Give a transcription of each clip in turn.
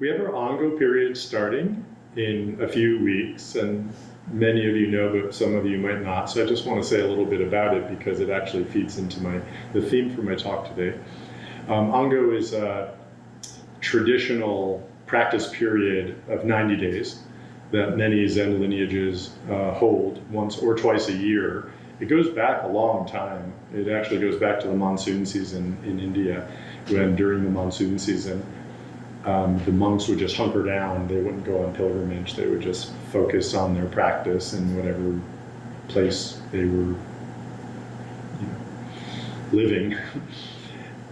We have our Ango period starting in a few weeks, and many of you know, but some of you might not. So I just want to say a little bit about it because it actually feeds into the theme for my talk today. Ango is a traditional practice period of 90 days that many Zen lineages hold once or twice a year. It goes back a long time. It actually goes back to the monsoon season in India, when during the monsoon season, the monks would just hunker down. They wouldn't go on pilgrimage. They would just focus on their practice in whatever place they were living.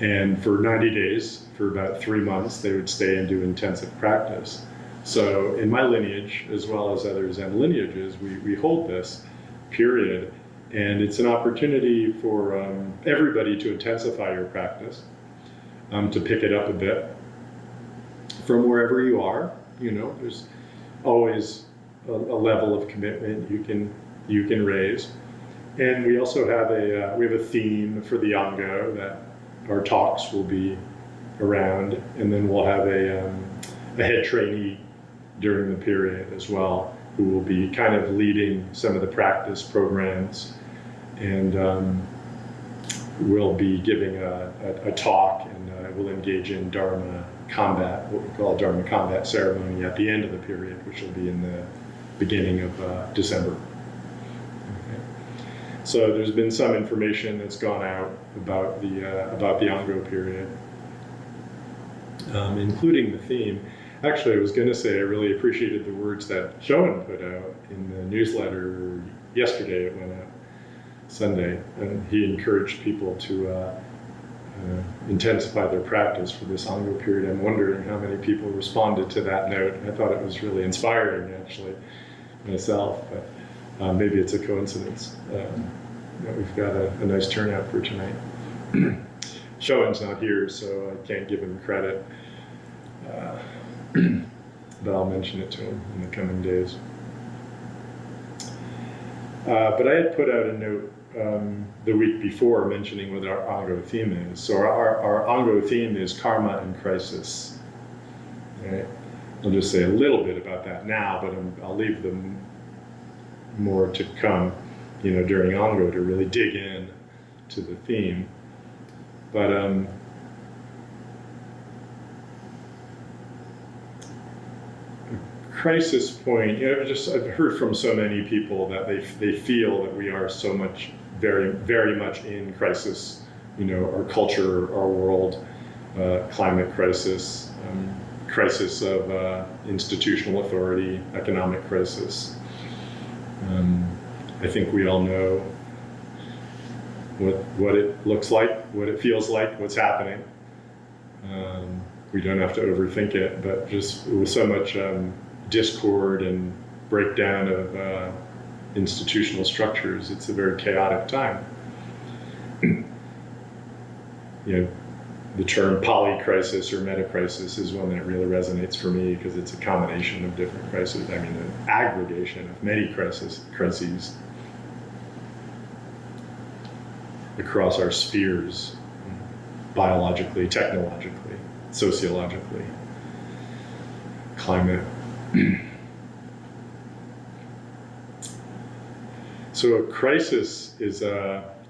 And for 90 days, for about 3 months, they would stay and do intensive practice. So in my lineage, as well as other Zen lineages, we hold this period, and it's an opportunity for everybody to intensify your practice, to pick it up a bit from wherever you are. There's always a level of commitment you can raise, and we also have a theme for the Ango that our talks will be around, and then we'll have a head trainee during the period as well, who will be kind of leading some of the practice programs, and we'll be giving a talk, and we'll engage in Dharma combat, what we call a Dharma combat ceremony at the end of the period, which will be in the beginning of December. Okay. So there's been some information that's gone out about the Ango period, including the theme. Actually, I was going to say I really appreciated the words that Shoen put out in the newsletter yesterday. It went out Sunday, and he encouraged people to intensify their practice for this Ango period. I'm wondering how many people responded to that note. I thought it was really inspiring, actually, myself, but maybe it's a coincidence that we've got a nice turnout for tonight. Shoen's not here, so I can't give him credit. But I'll mention it to him in the coming days. But I had put out a note the week before mentioning what our Ango theme is. So our Ango theme is karma and crisis. Right? I'll just say a little bit about that now, but I'll leave them more to come, during Ango to really dig in to the theme. But crisis point, I've heard from so many people that they feel that we are so much, very, very much in crisis. Our culture, our world, climate crisis, crisis of institutional authority, economic crisis. I think we all know what it looks like, what it feels like, what's happening. We don't have to overthink it, but just with so much discord and breakdown of institutional structures, it's a very chaotic time. The term polycrisis or metacrisis is one that really resonates for me because it's a combination of different crises. I mean, an aggregation of many crises across our spheres, biologically, technologically, sociologically, climate. So a crisis is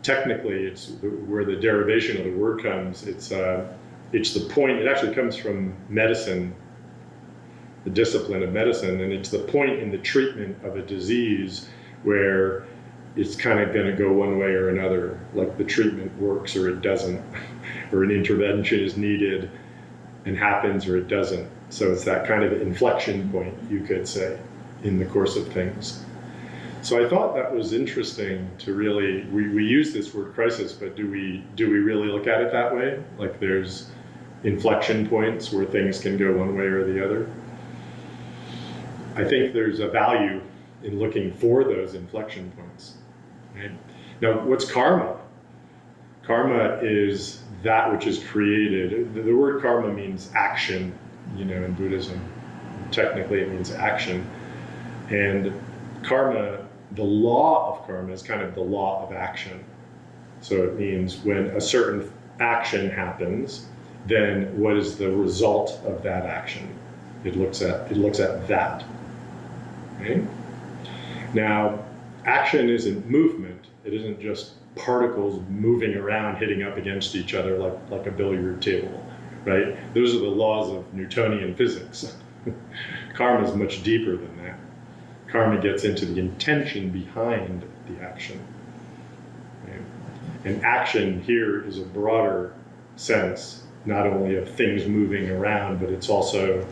technically, it's where the derivation of the word comes. It's the point. It actually comes from medicine, the discipline of medicine, and it's the point in the treatment of a disease where it's kind of going to go one way or another. Like the treatment works or it doesn't, or an intervention is needed and happens or it doesn't. So it's that kind of inflection point, you could say, in the course of things. So I thought that was interesting to really, we use this word crisis, but do we really look at it that way? Like there's inflection points where things can go one way or the other. I think there's a value in looking for those inflection points. Right? Now, what's karma? Karma is that which is created. The word karma means action, in Buddhism. Technically, it means action. And karma, the law of karma is kind of the law of action. So it means when a certain action happens, then what is the result of that action? It looks at that. Okay? Now, action isn't movement. It isn't just particles moving around, hitting up against each other like a billiard table, right? Those are the laws of Newtonian physics. Karma is much deeper than that. Karma gets into the intention behind the action. Right? And action here is a broader sense, not only of things moving around, but it's also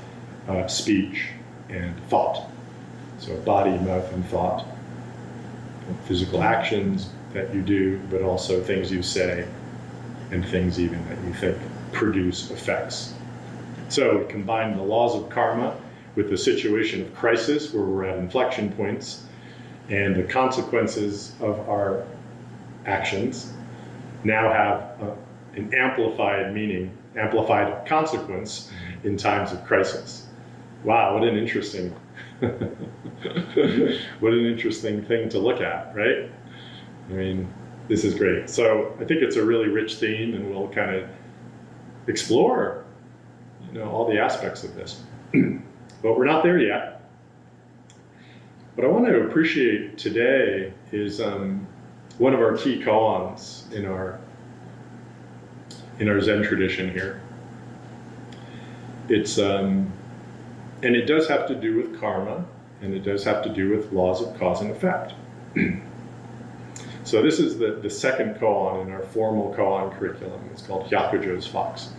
speech and thought. So body, mouth, and thought. Physical actions that you do, but also things you say and things even that you think produce effects. So we combine the laws of karma with the situation of crisis where we're at inflection points and the consequences of our actions now have an amplified meaning, amplified consequence in times of crisis. Wow, what an interesting what an interesting thing to look at, right? I mean, this is great. So I think it's a really rich theme, and we'll kind of explore, all the aspects of this. But we're not there yet. What I want to appreciate today is one of our key koans in our Zen tradition here. It's and it does have to do with karma, and it does have to do with laws of cause and effect. So this is the second koan in our formal koan curriculum. It's called Hyakujo's Fox.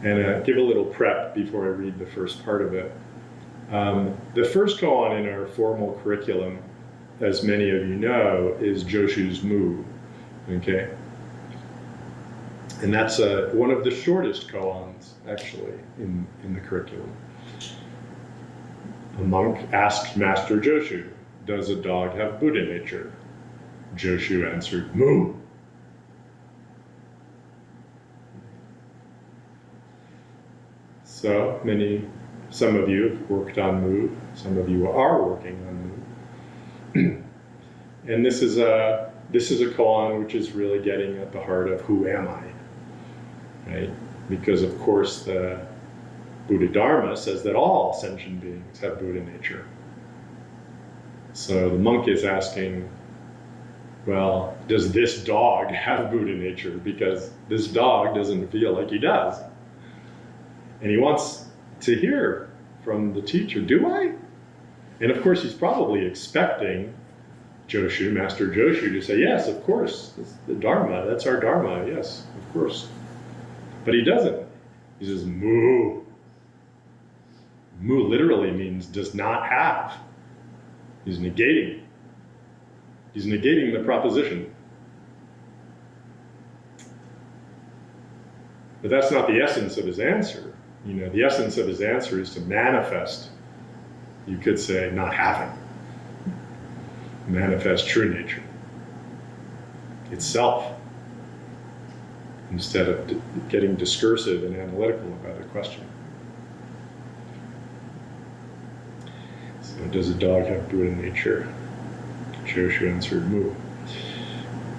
And give a little prep before I read the first part of it. The first koan in our formal curriculum, as many of you know, is Joshu's Mu. Okay? And that's one of the shortest koans, actually, in the curriculum. A monk asked Master Joshu, "Does a dog have Buddha nature?" Joshu answered, "Mu." So some of you have worked on Mu, some of you are working on Mu. And this is a koan which is really getting at the heart of who am I? Right? Because of course the Buddha Dharma says that all sentient beings have Buddha nature. So the monk is asking, well, does this dog have Buddha nature? Because this dog doesn't feel like he does. And he wants to hear from the teacher, do I? And of course he's probably expecting Joshu, Master Joshu, to say, yes, of course, it's the Dharma, that's our Dharma, yes, of course. But he doesn't. He says, Mu. Mu literally means does not have. He's negating. He's negating the proposition. But that's not the essence of his answer. The essence of his answer is to manifest, you could say, not having. Manifest true nature. Itself. Instead of getting discursive and analytical about a question. So does a dog have Buddha nature? Joshu answered, Mu.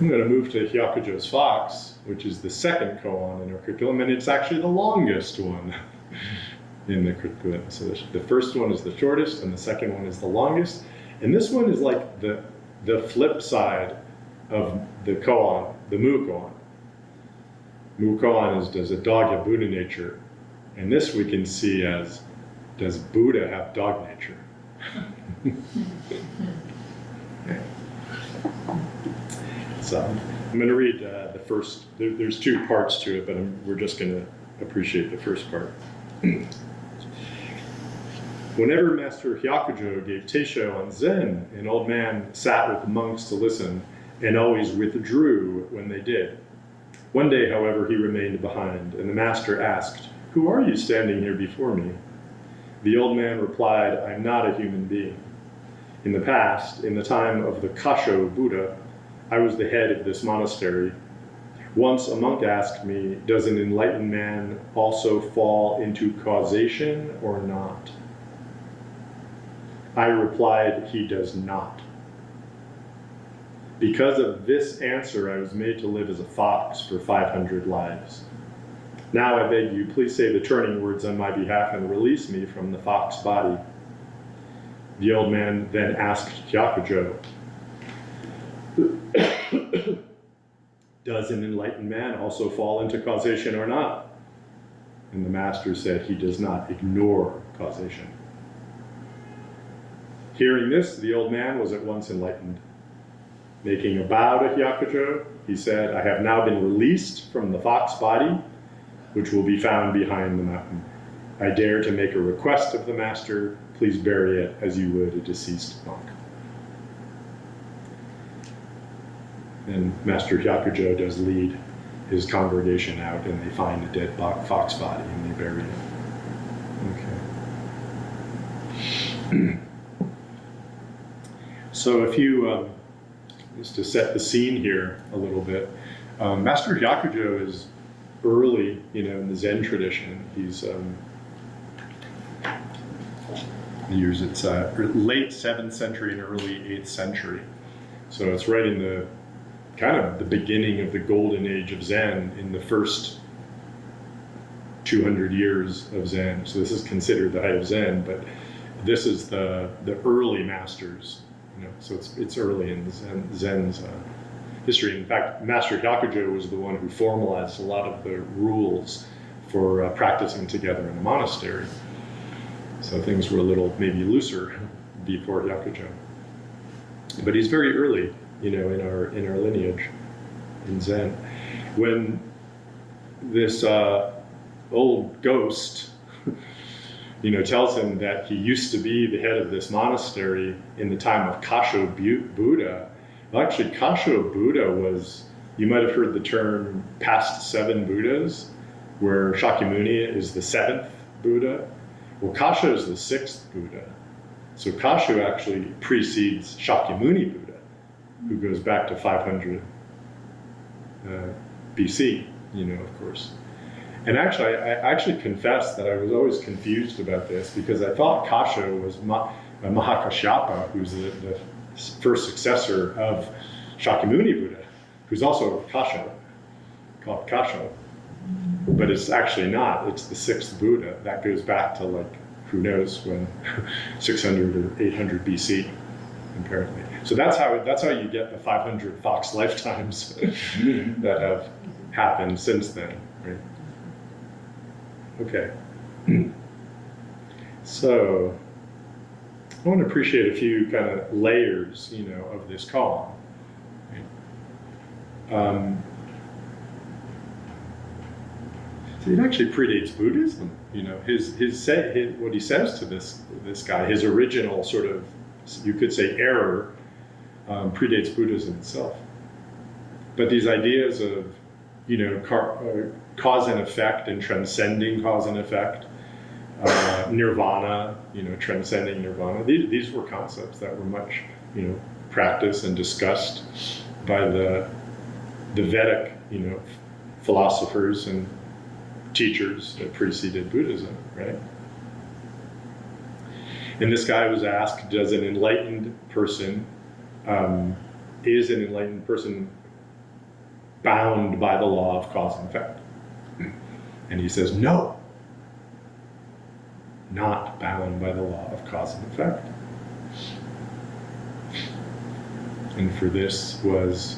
I'm going to move to Hyakujo's Fox, which is the second koan in our curriculum, and it's actually the longest one in the curriculum. So the first one is the shortest, and the second one is the longest. And this one is like the flip side of the koan, the Mu koan. Mu koan is, does a dog have Buddha nature? And this we can see as, does Buddha have dog nature? Okay. So I'm going to read the first, there's two parts to it, but we're just going to appreciate the first part. Whenever Master Hyakujo gave Teisho on Zen, an old man sat with the monks to listen and always withdrew when they did. One day, however, he remained behind, and the master asked, "Who are you standing here before me?" The old man replied, "I'm not a human being. In the past, in the time of the Kasho Buddha, I was the head of this monastery. Once a monk asked me, does an enlightened man also fall into causation or not? I replied, he does not. Because of this answer, I was made to live as a fox for 500 lives. Now I beg you, please say the turning words on my behalf and release me from the fox body. The old man then asked Hyakujo, does an enlightened man also fall into causation or not? And the master said he does not ignore causation. Hearing this, the old man was at once enlightened. Making a bow to Hyakujo, he said, I have now been released from the fox body, which will be found behind the mountain. I dare to make a request of the master. Please bury it as you would a deceased monk. And Master Hyakujo does lead his congregation out, and they find a dead fox body, and they bury it. Okay. So if you, just to set the scene here a little bit, Master Hyakujo is early, in the Zen tradition. He's it's late 7th century and early 8th century. So it's right in the kind of the beginning of the golden age of Zen, in the first 200 years of Zen. So this is considered the height of Zen, but this is the early masters. So it's early in Zen's history. In fact, Master Hyakujo was the one who formalized a lot of the rules for practicing together in a monastery. So things were a little maybe looser before Hyakujo. But he's very early, in our lineage in Zen. When this old ghost, tells him that he used to be the head of this monastery in the time of Kasho Buddha. Well, actually, Kasho Buddha was, you might have heard the term past 7 Buddhas, where Shakyamuni is the 7th Buddha. Well, Kasho is the 6th Buddha. So Kasho actually precedes Shakyamuni Buddha, who goes back to 500 BC, of course. And actually, I actually confess that I was always confused about this, because I thought Kasho was Mahakashyapa, who's the first successor of Shakyamuni Buddha, who's also Kasho, called Kasho. But it's actually not. It's the 6th Buddha. That goes back to, who knows when, 600 or 800 BC, apparently. So that's how you get the 500 fox lifetimes that have happened since then, right? Okay. So I want to appreciate a few kind of layers, of this koan. So it actually predates Buddhism. What he says to this guy, his original sort of, you could say, error, predates Buddhism itself. But these ideas of, cause and effect and transcending cause and effect, nirvana, transcending nirvana, these were concepts that were much, practiced and discussed by the Vedic, philosophers and teachers that preceded Buddhism, right? And this guy was asked, does an enlightened person, is an enlightened person bound by the law of cause and effect? And he says, no, not bound by the law of cause and effect. And for this was,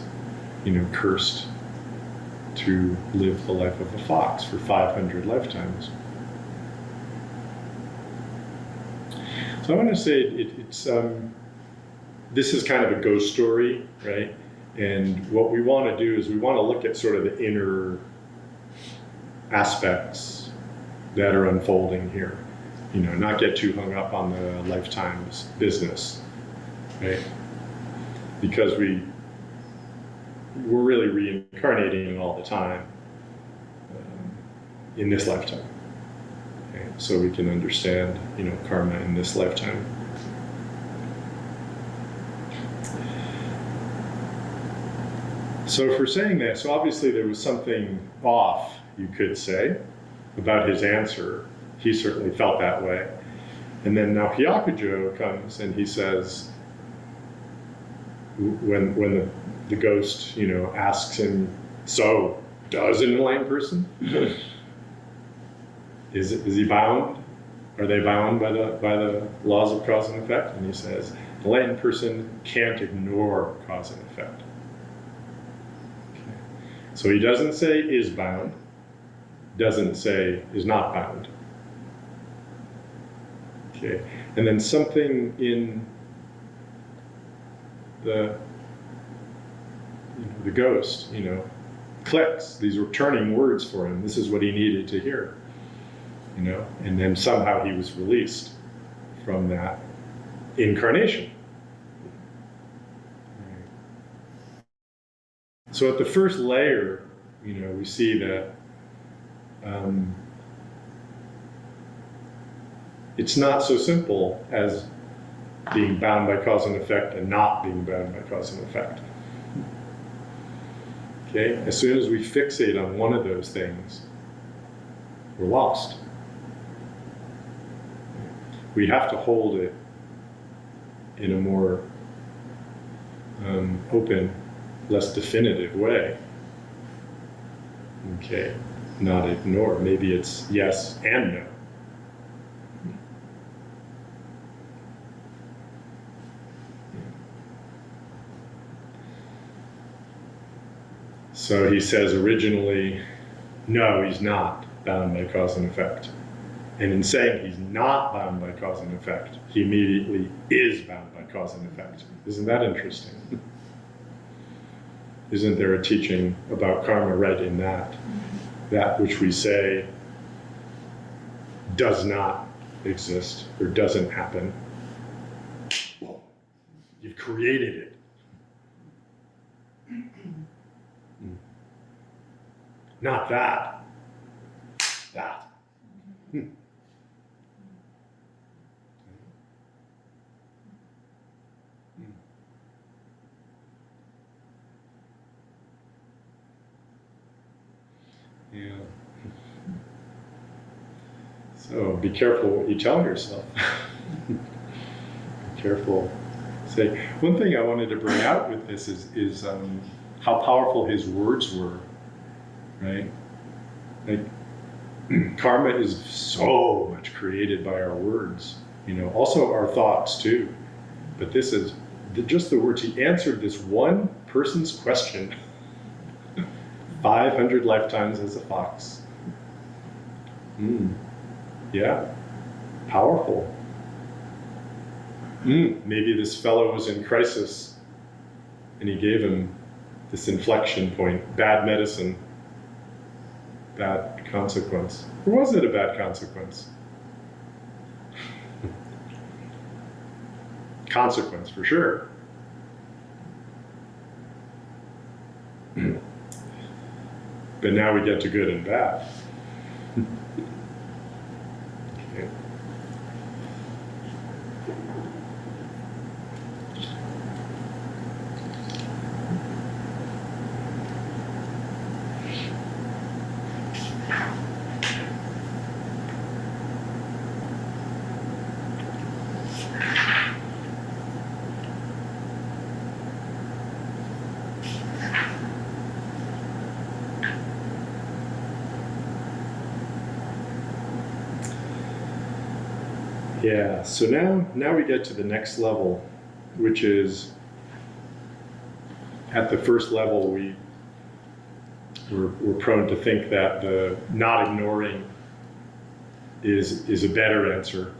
cursed to live the life of a fox for 500 lifetimes. So I want to say it's this is kind of a ghost story, right? And what we want to do is we want to look at sort of the inner aspects that are unfolding here. Not get too hung up on the lifetimes business, right? Because we're really reincarnating all the time in this lifetime. Okay? So we can understand, karma in this lifetime. So for saying that, so obviously there was something off, you could say, about his answer. He certainly felt that way. And then now Hyakujo comes and he says, when the ghost, asks him, so does an enlightened person Is he bound? Are they bound by the laws of cause and effect? And he says, an enlightened person can't ignore cause and effect. Okay. So he doesn't say is bound, doesn't say is not bound. Okay. And then something in the ghost, clicks. These were turning words for him. This is what he needed to hear. And then somehow he was released from that incarnation. So at the first layer, we see that it's not so simple as being bound by cause and effect and not being bound by cause and effect. Okay? As soon as we fixate on one of those things, we're lost. We have to hold it in a more open, less definitive way. Okay, not ignore. Maybe it's yes and no. So he says originally, no, he's not bound by cause and effect. And in saying he's not bound by cause and effect, he immediately is bound by cause and effect. Isn't that interesting? Isn't there a teaching about karma right in that? That which we say does not exist or doesn't happen. Well, you've created it. Not that. That. Yeah. So be careful what you tell yourself. Be careful. Say, one thing I wanted to bring out with this is how powerful his words were, right? Like, karma is so much created by our words, also our thoughts too. But this is just the words. He answered this one person's question 500 lifetimes as a fox. Yeah, powerful. Maybe this fellow was in crisis and he gave him this inflection point, bad medicine, bad consequence. Or was it a bad consequence? Consequence for sure. But now we get to good and bad. Okay. Yeah, so now we get to the next level, which is at the first level we're prone to think that the not ignoring is a better answer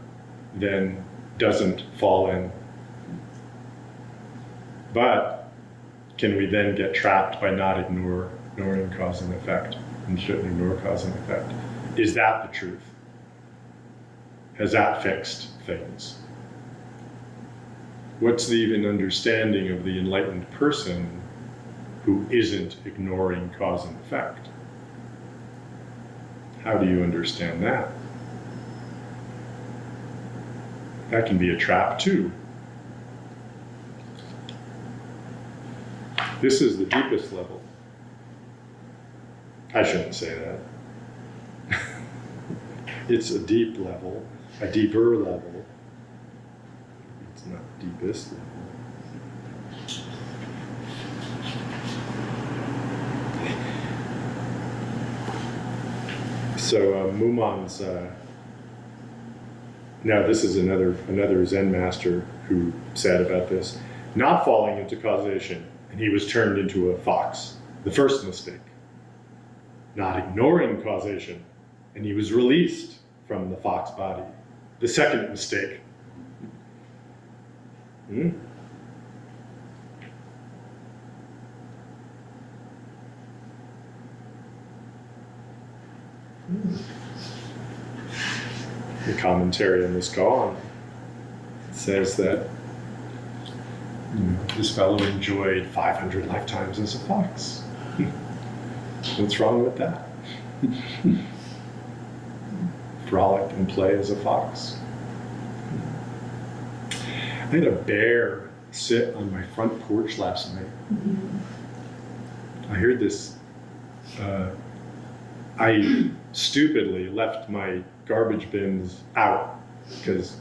than doesn't fall in. But can we then get trapped by not ignoring cause and effect and shouldn't ignore cause and effect? Is that the truth? Has that fixed things? What's the even understanding of the enlightened person who isn't ignoring cause and effect? How do you understand that? That can be a trap too. This is the deepest level. I shouldn't say that. It's a deep level. A deeper level. It's not the deepest level. So Mumon's, now this is another Zen master who said about this, not falling into causation, and he was turned into a fox, the first mistake. Not ignoring causation, and he was released from the fox body, the second mistake. The commentary on this koan says that this fellow enjoyed 500 lifetimes as a fox. What's wrong with that? Frolic and play as a fox. I had a bear sit on my front porch last night. I heard this. I stupidly left my garbage bins out because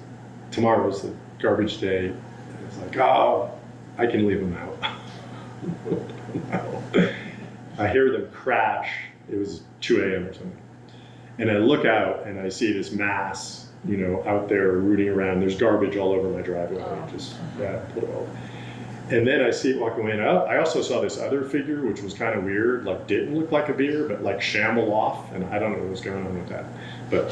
tomorrow was the garbage day. I was like, oh, I can leave them out. No. I hear them crash. It was 2 a.m. or something. And I look out and I see this mass, out there rooting around. There's garbage all over my driveway. And then I see it walking away. And I also saw this other figure, which was kind of weird, like didn't look like a bear, but like shamble off. And I don't know what was going on with that, but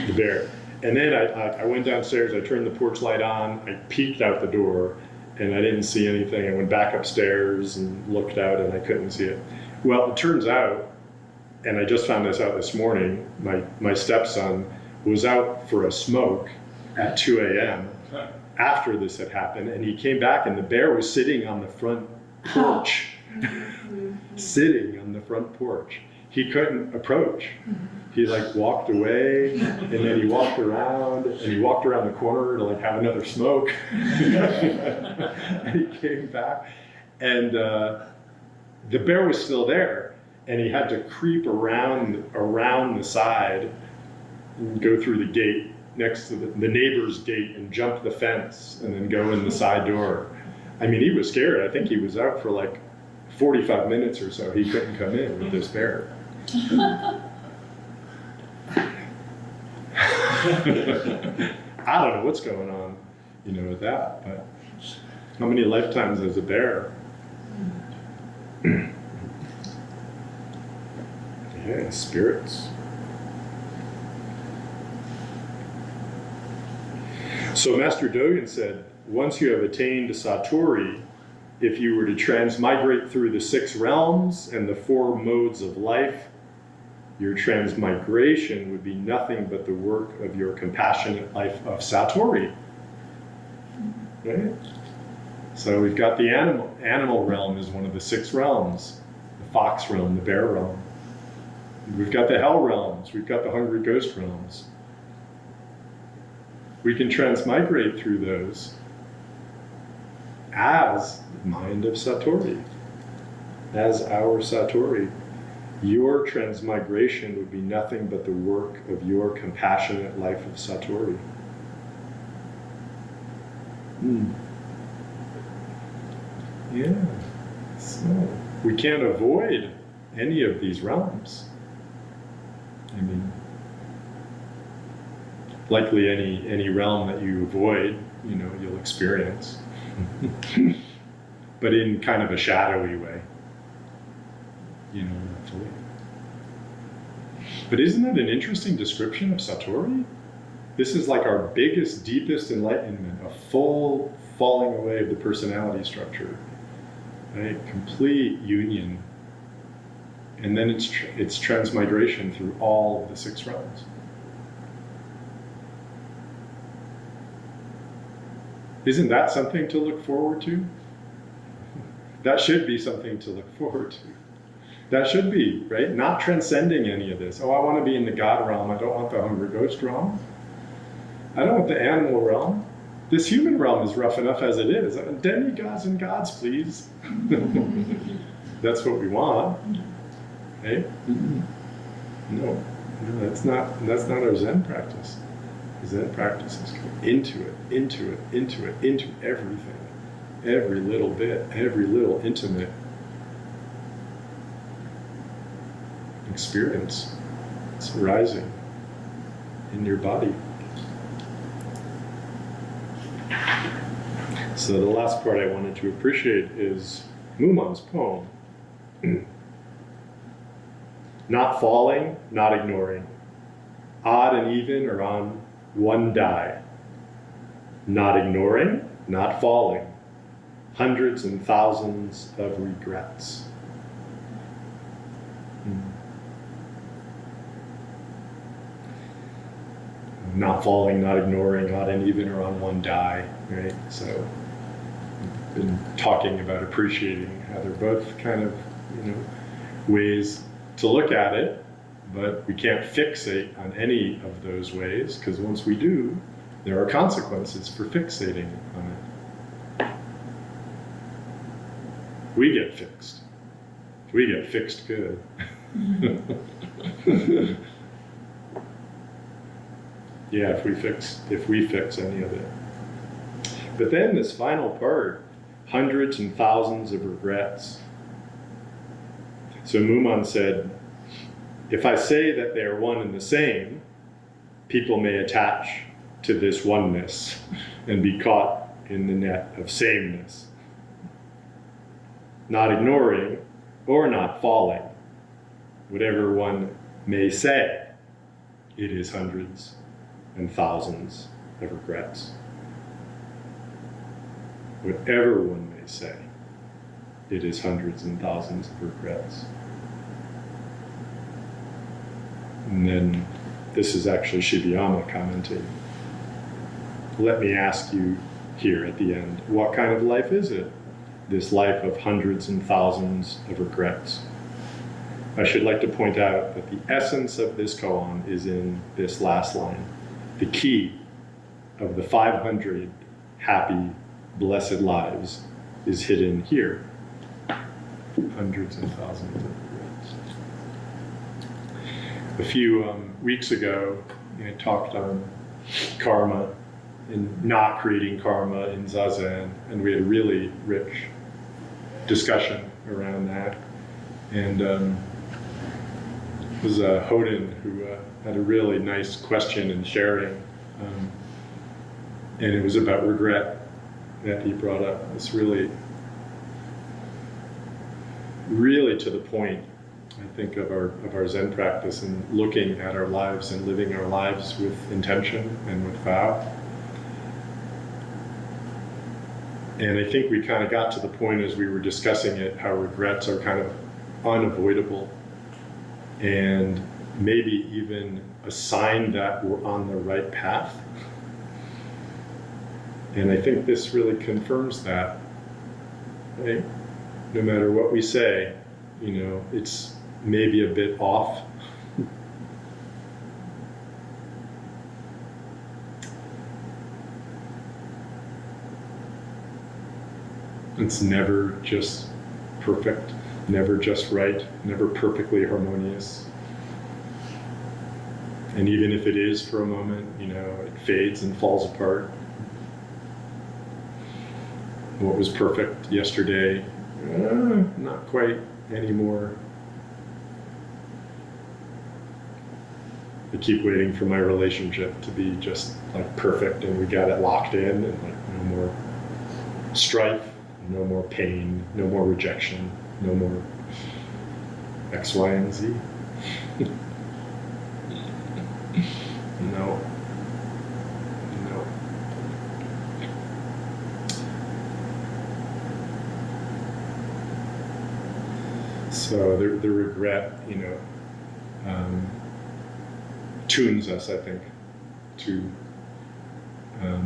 the bear. And then I went downstairs, I turned the porch light on, I peeked out the door, and I didn't see anything. I went back upstairs and looked out, and I couldn't see it. Well, it turns out, and I just found this out this morning, my stepson was out for a smoke at 2 a.m. after this had happened, and he came back, and the bear was sitting on the front porch. Sitting on the front porch. He couldn't approach. He walked away, and then he walked around, and he walked around the corner to have another smoke. And he came back, and the bear was still there, and he had to creep around the side and go through the gate next to the neighbor's gate and jump the fence and then go in the side door. I mean, he was scared. I think he was out for 45 minutes or so. He couldn't come in with this bear. I don't know what's going on, with that, but how many lifetimes as a bear? Yeah, spirits. So Master Dogen said, once you have attained Satori, if you were to transmigrate through the 6 realms and the 4 modes of life, your transmigration would be nothing but the work of your compassionate life of Satori. Right? So we've got the animal realm is one of the 6 realms, the fox realm, the bear realm. We've got the hell realms, we've got the hungry ghost realms. We can transmigrate through those as the mind of Satori, as our Satori. Your transmigration would be nothing but the work of your compassionate life of Satori. Yeah, so we can't avoid any of these realms. I mean, likely any realm that you avoid, you'll experience. But in kind of a shadowy way. Hopefully. But isn't that an interesting description of Satori? This is our biggest, deepest enlightenment, a full falling away of the personality structure, right? Complete union. And then it's transmigration through all of the 6 realms. Isn't that something to look forward to? That should be something to look forward to. That should be, right? Not transcending any of this. Oh, I want to be in the God realm. I don't want the hungry ghost realm. I don't want the animal realm. This human realm is rough enough as it is. Demigods and gods, please. That's what we want. Right? No, that's not our Zen practice. The Zen practice is into everything. Every little bit, every little intimate experience. It's rising in your body. So the last part I wanted to appreciate is Mumon's poem. Not falling, not ignoring. Odd and even are on one die. Not ignoring, not falling. Hundreds and thousands of regrets. Not falling, not ignoring, odd and even are on one die, right? So we've been talking about appreciating how they're both kind of, ways to look at it, but we can't fixate on any of those ways, because once we do, there are consequences for fixating on it. We get fixed. We get fixed good. Yeah, if we fix any of it. But then this final part, hundreds and thousands of regrets. So Mumon said, if I say that they are one and the same, people may attach to this oneness and be caught in the net of sameness. Not ignoring or not falling, whatever one may say, it is hundreds and thousands of regrets. Whatever one may say, it is hundreds and thousands of regrets. And then this is actually Shibayama commenting. Let me ask you here at the end, what kind of life is it? This life of hundreds and thousands of regrets. I should like to point out that the essence of this koan is in this last line. The key of the 500 happy, blessed lives is hidden here. Hundreds and thousands of regrets. A few weeks ago, I talked on karma and not creating karma in Zazen, and we had a really rich discussion around that. And it was Hoden who had a really nice question and sharing, and it was about regret that he brought up. It's really to the point, I think, of our Zen practice and looking at our lives and living our lives with intention and with vow. And I think we kind of got to the point as we were discussing it, how regrets are kind of unavoidable, and maybe even a sign that we're on the right path. And I think this really confirms that, right? No matter what we say, it's maybe a bit off. It's never just perfect, never just right, never perfectly harmonious. And even if it is for a moment, it fades and falls apart. What was perfect yesterday, not quite anymore. I keep waiting for my relationship to be just like perfect and we got it locked in, and like no more strife, no more pain, no more rejection, no more X, Y, and Z. No. So the regret, tunes us, I think, to a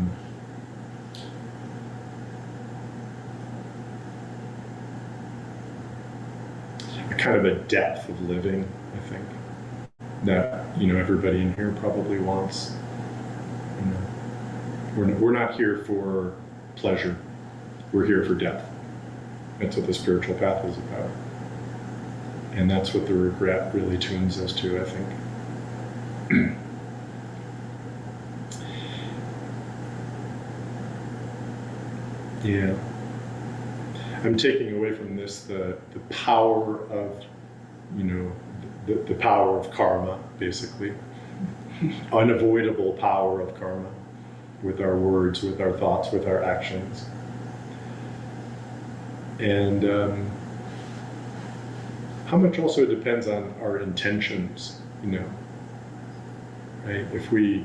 kind of a depth of living, I think, that everybody in here probably wants. We're not here for pleasure. We're here for depth. That's what the spiritual path is about. And that's what the regret really tunes us to, I think. Yeah. I'm taking away from this the power of, the power of karma, basically. Unavoidable power of karma with our words, with our thoughts, with our actions. And how much also depends on our intentions, you know, right? If we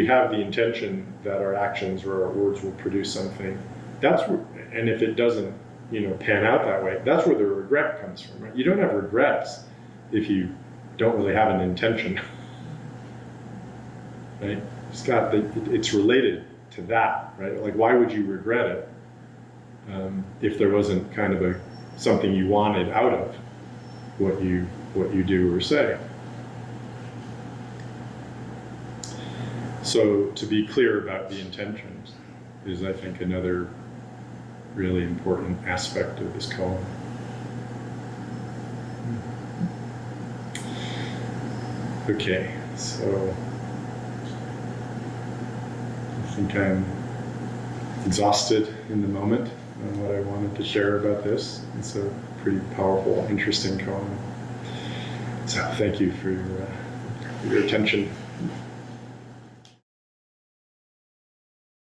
have the intention that our actions or our words will produce something, that's where, and if it doesn't, you know, pan out that way, that's where the regret comes from, right? You don't have regrets if you don't really have an intention, right? It's related to that, right? Like, why would you regret it if there wasn't kind of something you wanted out of what you do or say? So to be clear about the intentions is, I think, another really important aspect of this koan. Okay, so I think I'm exhausted in the moment on what I wanted to share about this. It's a pretty powerful, interesting koan. So thank you for your attention.